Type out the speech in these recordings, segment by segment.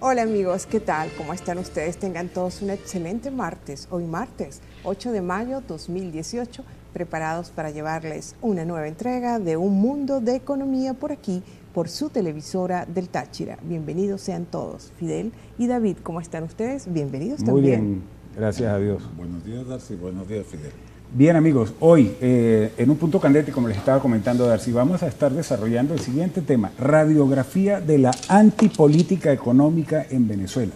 Hola amigos, ¿qué tal? ¿Cómo están ustedes? Tengan todos un excelente martes, hoy martes 8 de mayo 2018, preparados para llevarles una nueva entrega de Un Mundo de Economía por aquí, por su televisora del Táchira. Bienvenidos sean todos. Fidel y David, ¿cómo están ustedes? Bienvenidos Muy también. bien, gracias a Dios. Buenos días, Darcy. Buenos días, Fidel. Bien, amigos, hoy en un punto candente, como les estaba comentando Darcy, vamos a estar desarrollando el siguiente tema: radiografía de la antipolítica económica en Venezuela.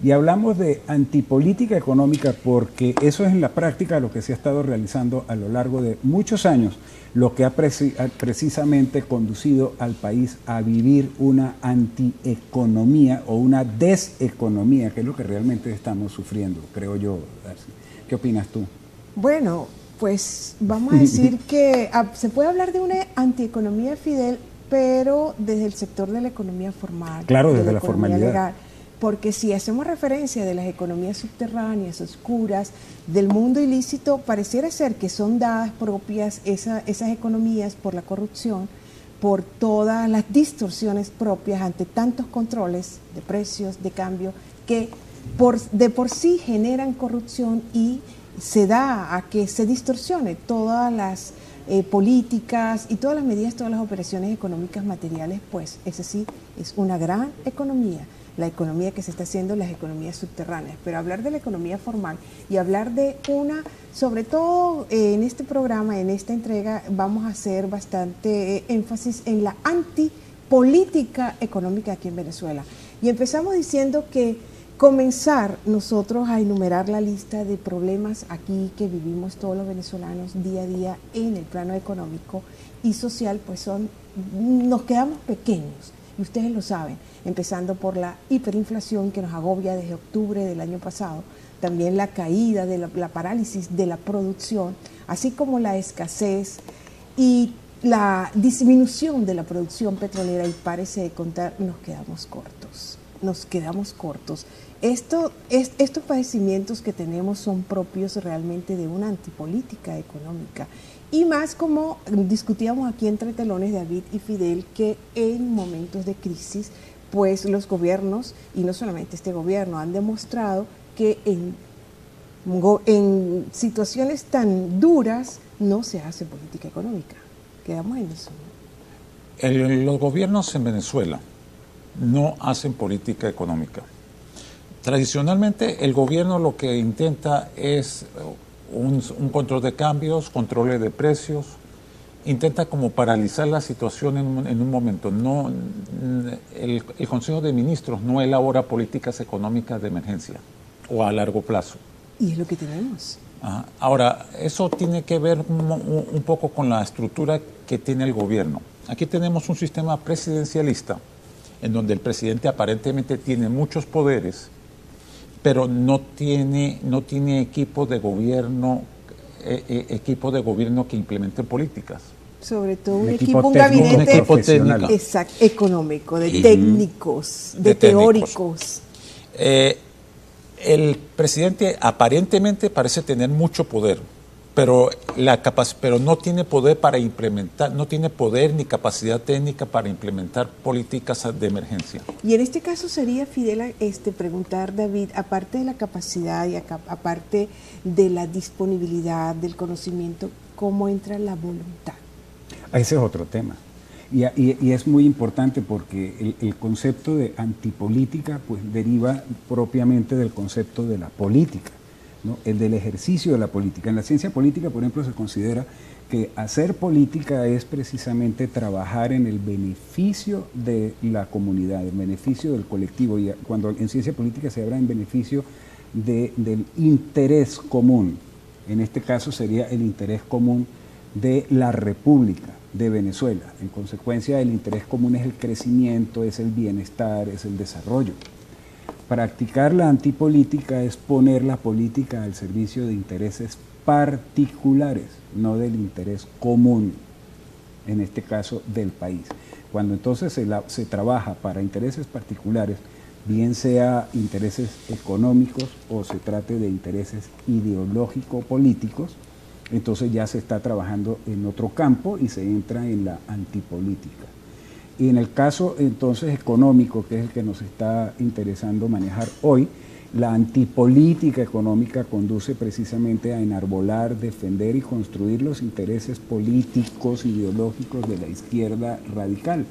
Y hablamos de antipolítica económica porque eso es en la práctica lo que se ha estado realizando a lo largo de muchos años, lo que ha precisamente conducido al país a vivir una antieconomía o una deseconomía, que es lo que realmente estamos sufriendo, creo yo, Darcy. ¿Qué opinas tú? Bueno, pues vamos a decir que se puede hablar de una antieconomía, Fidel, pero desde el sector de la economía formal. Claro, desde la formalidad. Legal. Porque si hacemos referencia de las economías subterráneas, oscuras, del mundo ilícito, pareciera ser que son dadas propias esas economías por la corrupción, por todas las distorsiones propias ante tantos controles de precios, de cambio, que de por sí generan corrupción y se da a que se distorsione todas las políticas y todas las medidas, todas las operaciones económicas materiales, pues esa sí es una gran economía, la economía que se está haciendo, las economías subterráneas. Pero hablar de la economía formal y hablar de sobre todo en este programa, en esta entrega, vamos a hacer bastante énfasis en la antipolítica económica aquí en Venezuela. Y empezamos diciendo que comenzar nosotros a enumerar la lista de problemas aquí que vivimos todos los venezolanos día a día en el plano económico y social, pues nos quedamos pequeños, y ustedes lo saben, empezando por la hiperinflación que nos agobia desde octubre del año pasado, también la caída de la parálisis de la producción, así como la escasez y la disminución de la producción petrolera, y párese de contar, nos quedamos cortos. Estos padecimientos que tenemos son propios realmente de una antipolítica económica. Y más como discutíamos aquí entre telones, David y Fidel, que en momentos de crisis, pues los gobiernos, y no solamente este gobierno, han demostrado que en situaciones tan duras no se hace política económica. Quedamos en eso, ¿no? Los gobiernos en Venezuela no hacen política económica. Tradicionalmente, el gobierno lo que intenta es un control de cambios, controles de precios, intenta como paralizar la situación en un momento. No, el Consejo de Ministros no elabora políticas económicas de emergencia o a largo plazo. Y es lo que tenemos. Ajá. Ahora, eso tiene que ver un poco con la estructura que tiene el gobierno. Aquí tenemos un sistema presidencialista en donde el presidente aparentemente tiene muchos poderes, pero no tiene equipo de gobierno que implemente políticas. Sobre todo un gabinete económico, de técnicos, de teóricos. El presidente aparentemente parece tener mucho poder, pero no tiene poder para implementar, no tiene poder ni capacidad técnica para implementar políticas de emergencia. Y en este caso sería, Fidel, preguntar, David, aparte de la capacidad y aparte de la disponibilidad del conocimiento, ¿cómo entra la voluntad? Ese es otro tema. Y es muy importante porque el concepto de antipolítica pues deriva propiamente del concepto de la política, ¿no? El del ejercicio de la política. En la ciencia política, por ejemplo, se considera que hacer política es precisamente trabajar en el beneficio de la comunidad, el beneficio del colectivo. Y cuando en ciencia política se habla en beneficio del interés común, en este caso sería el interés común de la República de Venezuela. En consecuencia, el interés común es el crecimiento, es el bienestar, es el desarrollo. Practicar la antipolítica es poner la política al servicio de intereses particulares, no del interés común, en este caso del país. Cuando entonces se trabaja para intereses particulares, bien sea intereses económicos o se trate de intereses ideológico-políticos, entonces ya se está trabajando en otro campo y se entra en la antipolítica. Y en el caso entonces económico, que es el que nos está interesando manejar hoy, la antipolítica económica conduce precisamente a enarbolar, defender y construir los intereses políticos, ideológicos de la izquierda radical.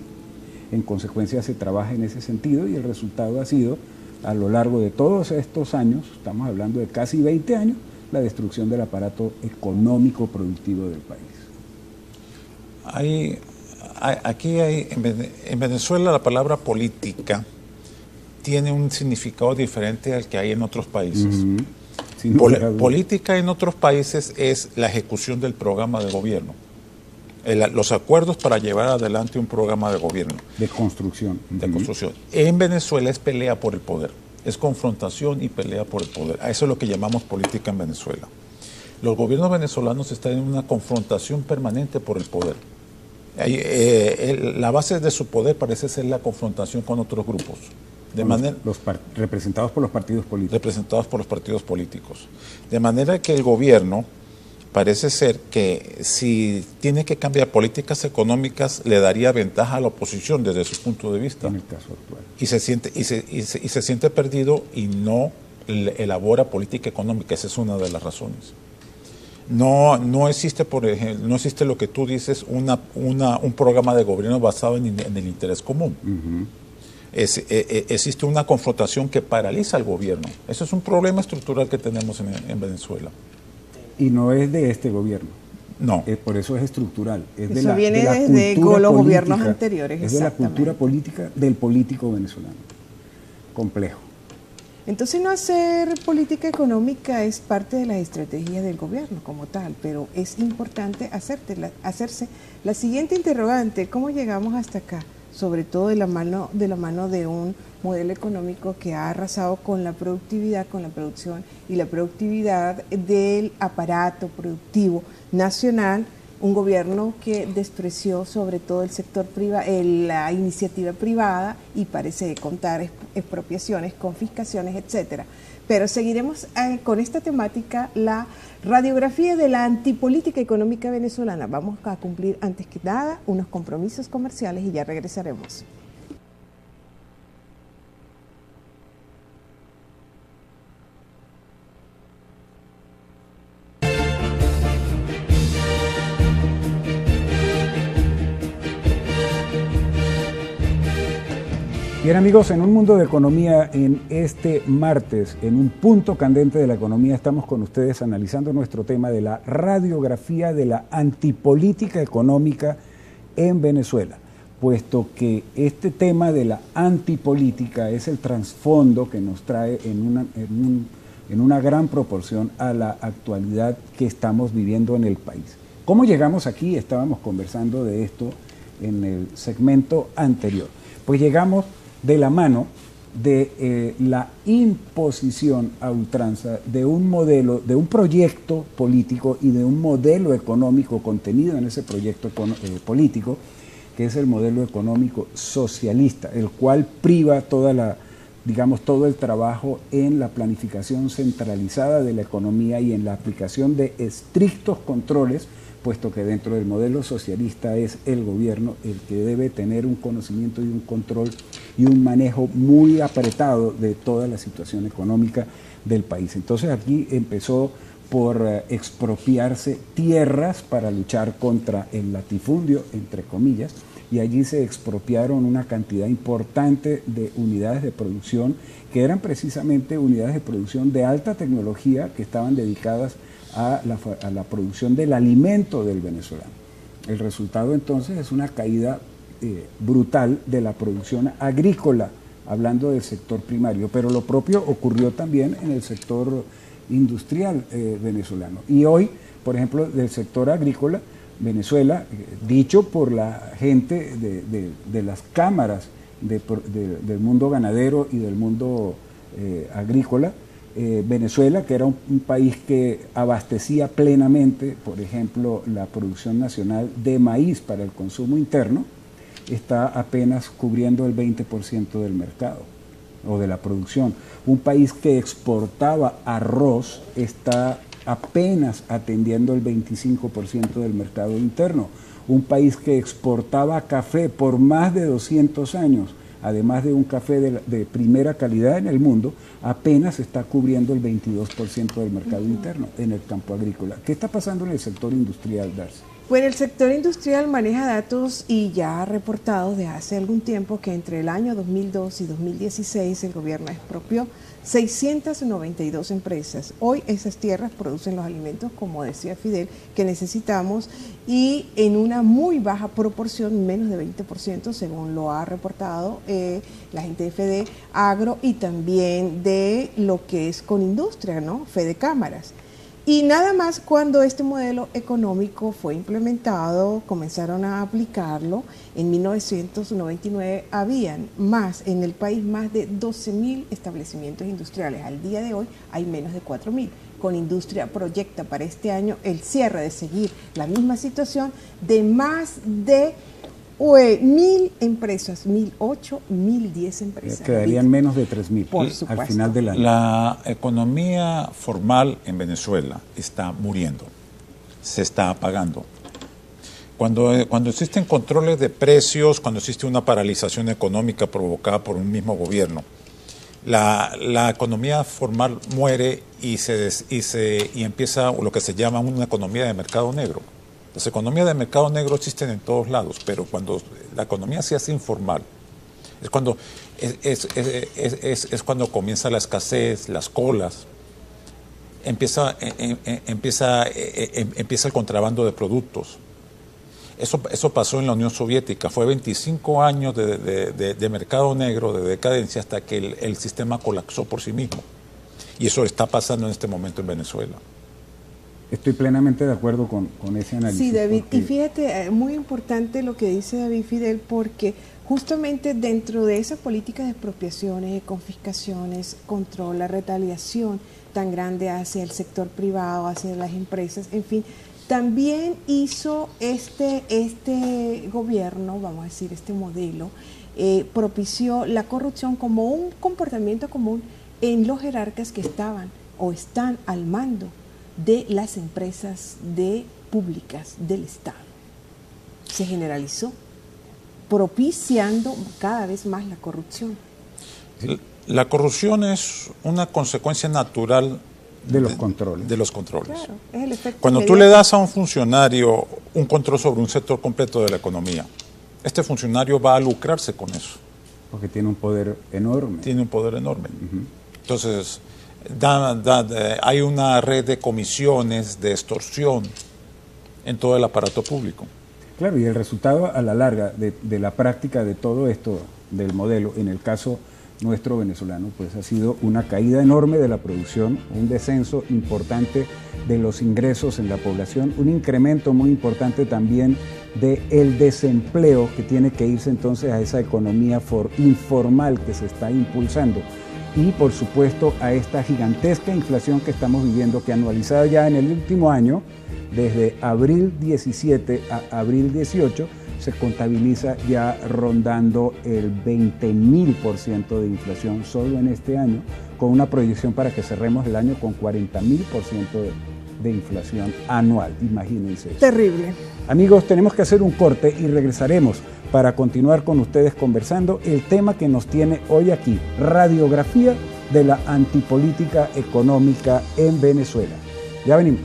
En consecuencia se trabaja en ese sentido y el resultado ha sido, a lo largo de todos estos años, estamos hablando de casi 20 años, la destrucción del aparato económico productivo del país. En Venezuela la palabra política tiene un significado diferente al que hay en otros países. Política en otros países es la ejecución del programa de gobierno, los acuerdos para llevar adelante un programa de gobierno. De construcción. De construcción. En Venezuela es pelea por el poder, es confrontación y pelea por el poder. A eso es lo que llamamos política en Venezuela. Los gobiernos venezolanos están en una confrontación permanente por el poder. La base de su poder parece ser la confrontación con otros grupos. Representados por los partidos políticos. Representados por los partidos políticos. De manera que el gobierno parece ser que si tiene que cambiar políticas económicas le daría ventaja a la oposición desde su punto de vista. En el caso actual. Y se siente perdido y no elabora política económica. Esa es una de las razones. No existe, por ejemplo, no existe lo que tú dices, un programa de gobierno basado en el interés común. Existe una confrontación que paraliza al gobierno. Eso es un problema estructural que tenemos en Venezuela. Y no es de este gobierno. No. Por eso es estructural. Eso viene desde los gobiernos anteriores. Es de la cultura política del político venezolano. Complejo. Entonces no hacer política económica es parte de las estrategias del gobierno como tal, pero es importante hacerse la siguiente interrogante: ¿cómo llegamos hasta acá? Sobre todo de la mano de un modelo económico que ha arrasado con la productividad, con la producción y la productividad del aparato productivo nacional, un gobierno que despreció sobre todo el sector privado, la iniciativa privada, y parece contar expropiaciones, confiscaciones, etcétera. Pero seguiremos con esta temática, la radiografía de la antipolítica económica venezolana. Vamos a cumplir antes que nada unos compromisos comerciales y ya regresaremos. Bien amigos, en un mundo de economía, en este martes, en un punto candente de la economía, estamos con ustedes analizando nuestro tema de la radiografía de la antipolítica económica en Venezuela, puesto que este tema de la antipolítica es el trasfondo que nos trae en una gran proporción a la actualidad que estamos viviendo en el país. ¿Cómo llegamos aquí? Estábamos conversando de esto en el segmento anterior. Pues llegamos de la mano de la imposición a ultranza de un modelo, de un proyecto político y de un modelo económico contenido en ese proyecto político, que es el modelo económico socialista, el cual priva todo el trabajo en la planificación centralizada de la economía y en la aplicación de estrictos controles, puesto que dentro del modelo socialista es el gobierno el que debe tener un conocimiento y un control y un manejo muy apretado de toda la situación económica del país. Entonces aquí empezó por expropiarse tierras para luchar contra el latifundio, entre comillas, y allí se expropiaron una cantidad importante de unidades de producción que eran precisamente unidades de producción de alta tecnología que estaban dedicadas a la producción del alimento del venezolano. El resultado entonces es una caída brutal de la producción agrícola, hablando del sector primario, pero lo propio ocurrió también en el sector industrial venezolano. Y hoy, por ejemplo, del sector agrícola, Venezuela, dicho por la gente de las cámaras del mundo ganadero y del mundo agrícola, Venezuela, que era un país que abastecía plenamente, por ejemplo, la producción nacional de maíz para el consumo interno, está apenas cubriendo el 20% del mercado o de la producción. Un país que exportaba arroz está apenas atendiendo el 25% del mercado interno. un país que exportaba café por más de 200 años, además de un café de primera calidad en el mundo, apenas está cubriendo el 22% del mercado interno en el campo agrícola. ¿Qué está pasando en el sector industrial, Darcy? Bueno, el sector industrial maneja datos y ya ha reportado de hace algún tiempo que entre el año 2002 y 2016 el gobierno expropió 692 empresas. Hoy esas tierras producen los alimentos, como decía Fidel, que necesitamos y en una muy baja proporción, menos de 20%, según lo ha reportado la gente de Fede Agro y también de lo que es Conindustria, ¿no? Fede Cámaras. Y nada más cuando este modelo económico fue implementado, comenzaron a aplicarlo, en 1999 habían en el país más de 12.000 establecimientos industriales. Al día de hoy hay menos de 4.000. Conindustria proyecta para este año el cierre de seguir la misma situación de más de 1.000 empresas, 1.008, 1.010 empresas. Quedarían menos de 3.000 al final del año. La economía formal en Venezuela está muriendo, se está apagando. Cuando existen controles de precios, cuando existe una paralización económica provocada por un mismo gobierno, la economía formal muere y empieza lo que se llama una economía de mercado negro. Las economías de mercado negro existen en todos lados, pero cuando la economía se hace informal, es cuando comienza la escasez, las colas, empieza el contrabando de productos. Eso pasó en la Unión Soviética, fue 25 años de mercado negro, de decadencia, hasta que el sistema colapsó por sí mismo. Y eso está pasando en este momento en Venezuela. Estoy plenamente de acuerdo con ese análisis. Sí, David, y fíjate, muy importante lo que dice David Fidel, porque justamente dentro de esas políticas de expropiaciones, de confiscaciones, control, la retaliación tan grande hacia el sector privado, hacia las empresas, en fin, también hizo este gobierno, vamos a decir, este modelo, propició la corrupción como un comportamiento común en los jerarcas que estaban o están al mando de las empresas públicas del Estado. Se generalizó, propiciando cada vez más la corrupción. La corrupción es una consecuencia natural de los controles. Claro, es el efecto Cuando inmediato. tú le das a un funcionario un control sobre un sector completo de la economía, este funcionario va a lucrarse con eso. Porque tiene un poder enorme. Tiene un poder enorme. Entonces, hay una red de comisiones, de extorsión en todo el aparato público. Claro, y el resultado a la larga de la práctica de todo esto, del modelo, en el caso nuestro venezolano, pues ha sido una caída enorme de la producción, un descenso importante de los ingresos en la población, un incremento muy importante también del desempleo, que tiene que irse entonces a esa economía informal que se está impulsando. Y por supuesto a esta gigantesca inflación que estamos viviendo, que anualizada ya en el último año, desde abril 17 a abril 18, se contabiliza ya rondando el 20.000% de inflación solo en este año, con una proyección para que cerremos el año con 40.000% de inflación anual, imagínense eso. Terrible. Amigos, tenemos que hacer un corte y regresaremos para continuar con ustedes conversando el tema que nos tiene hoy aquí, radiografía de la antipolítica económica en Venezuela. Ya venimos.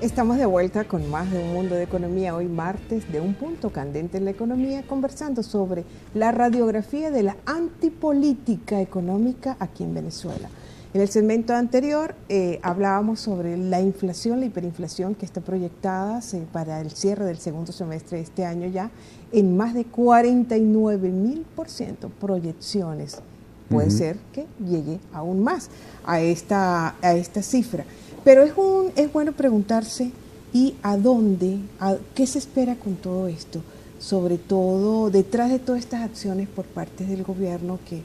Estamos de vuelta con más de Un Mundo de Economía, hoy martes de Un Punto Candente en la Economía, conversando sobre la radiografía de la antipolítica económica aquí en Venezuela. En el segmento anterior hablábamos sobre la inflación, la hiperinflación que está proyectada para el cierre del segundo semestre de este año ya en más de 49.000%, proyecciones. Puede ser que llegue aún más a esta cifra. Pero es bueno preguntarse, ¿y qué se espera con todo esto? Sobre todo, detrás de todas estas acciones por parte del gobierno que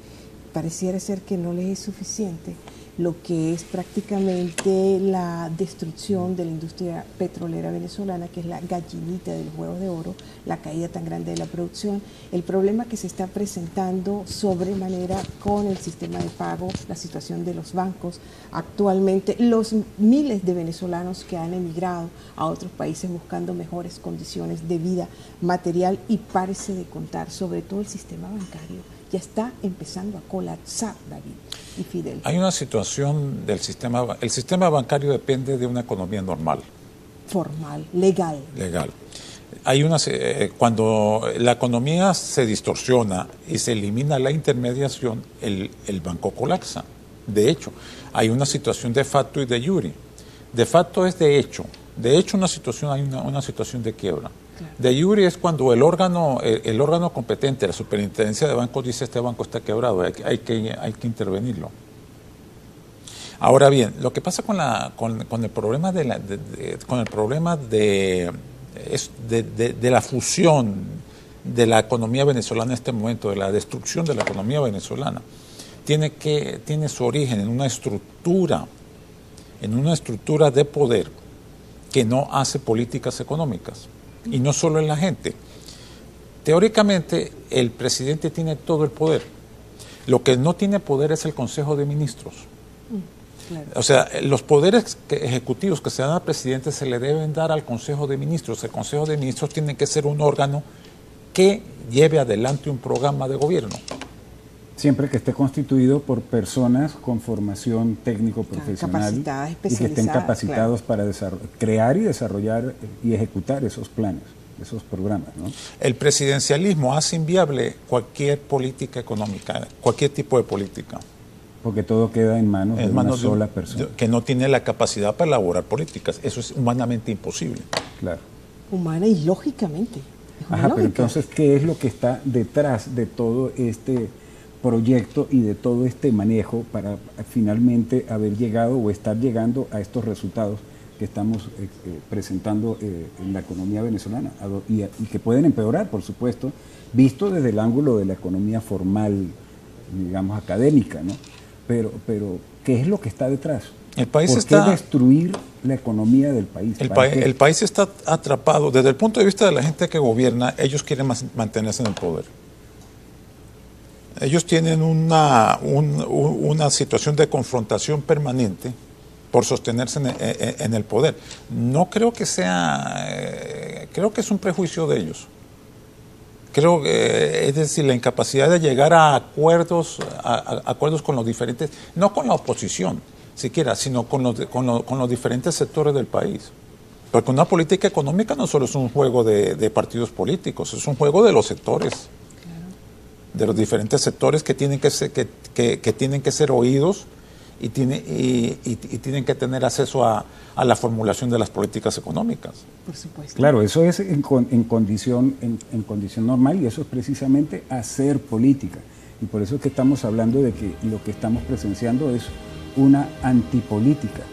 pareciera ser que no les es suficiente, lo que es prácticamente la destrucción de la industria petrolera venezolana, que es la gallinita de los huevos de oro, la caída tan grande de la producción, el problema que se está presentando sobremanera con el sistema de pago, la situación de los bancos, actualmente los miles de venezolanos que han emigrado a otros países buscando mejores condiciones de vida material, y párese de contar, sobre todo el sistema bancario ya está empezando a colapsar, David y Fidel. Hay una situación del sistema, el sistema bancario depende de una economía normal. Formal, legal. Legal. Hay cuando la economía se distorsiona y se elimina la intermediación, el banco colapsa. De hecho, hay una situación de facto y de jure. De facto es de hecho. De hecho, hay una situación de quiebra. Claro. De jure es cuando el órgano competente, la superintendencia de bancos, dice este banco está quebrado, hay que intervenirlo. Ahora bien, lo que pasa con el problema de la fusión de la economía venezolana en este momento, de la destrucción de la economía venezolana, tiene su origen en una estructura de poder que no hace políticas económicas. Y no solo en la gente. Teóricamente, el presidente tiene todo el poder. Lo que no tiene poder es el Consejo de Ministros. Claro. O sea, los poderes ejecutivos que se dan al presidente se le deben dar al Consejo de Ministros. El Consejo de Ministros tiene que ser un órgano que lleve adelante un programa de gobierno. Siempre que esté constituido por personas con formación técnico-profesional y que estén capacitados, claro, para crear y desarrollar y ejecutar esos planes, esos programas, ¿no? El presidencialismo hace inviable cualquier política económica, cualquier tipo de política. Porque todo queda en manos de una sola persona. Que no tiene la capacidad para elaborar políticas. Eso es humanamente imposible. Claro. Humana y lógicamente. Ajá, pero entonces, ¿qué es lo que está detrás de todo este proyecto y de todo este manejo para finalmente haber llegado o estar llegando a estos resultados que estamos presentando en la economía venezolana y que pueden empeorar, por supuesto, visto desde el ángulo de la economía formal, digamos, académica, ¿no? Pero ¿qué es lo que está detrás? ¿Por qué destruir la economía del país? El país está atrapado. Desde el punto de vista de la gente que gobierna, ellos quieren mantenerse en el poder. Ellos tienen una situación de confrontación permanente por sostenerse en el poder. No creo que creo que es un prejuicio de ellos. Creo que, es decir, la incapacidad de llegar a acuerdos con los diferentes, no con la oposición siquiera, sino con los diferentes sectores del país. Porque una política económica no solo es un juego de partidos políticos, es un juego de los sectores. De los diferentes sectores que tienen que ser oídos y tienen que tener acceso a la formulación de las políticas económicas. Por supuesto. Claro, eso es en condición normal, y eso es precisamente hacer política. Y por eso es que estamos hablando de que lo que estamos presenciando es una antipolítica.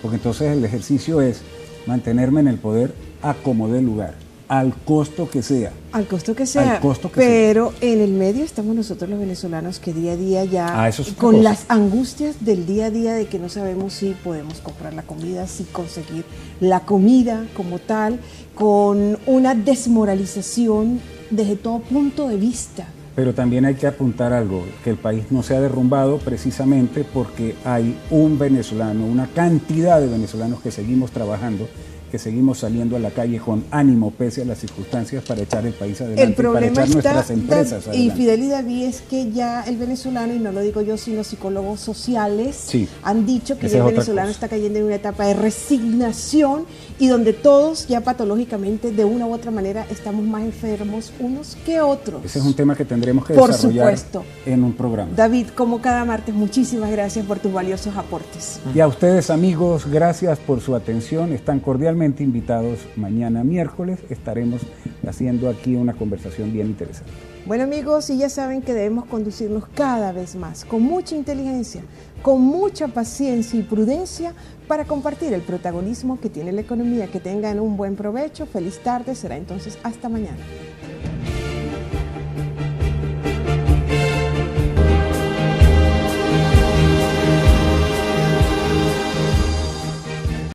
Porque entonces el ejercicio es mantenerme en el poder a como dé lugar. Al costo que sea. Al costo que sea. Pero en el medio estamos nosotros los venezolanos que día a día ya con las angustias del día a día de que no sabemos si podemos comprar la comida, si conseguir la comida como tal, con una desmoralización desde todo punto de vista. Pero también hay que apuntar algo, que el país no se ha derrumbado precisamente porque hay un venezolano, una cantidad de venezolanos que seguimos trabajando, que seguimos saliendo a la calle con ánimo pese a las circunstancias para echar el país adelante, para echar nuestras empresas adelante. Y Fidel y David, es que ya el venezolano, y no lo digo yo, sino psicólogos sociales, han dicho que el venezolano está cayendo en una etapa de resignación y donde todos ya patológicamente de una u otra manera estamos más enfermos unos que otros. Ese es un tema que tendremos que desarrollar en un programa. David, como cada martes, muchísimas gracias por tus valiosos aportes. Y a ustedes, amigos, gracias por su atención. Están cordialmente invitados mañana miércoles. Estaremos haciendo aquí una conversación bien interesante. Bueno, amigos, y ya saben que debemos conducirnos cada vez más con mucha inteligencia, con mucha paciencia y prudencia para compartir el protagonismo que tiene la economía. Que tengan un buen provecho, feliz tarde, será entonces hasta mañana.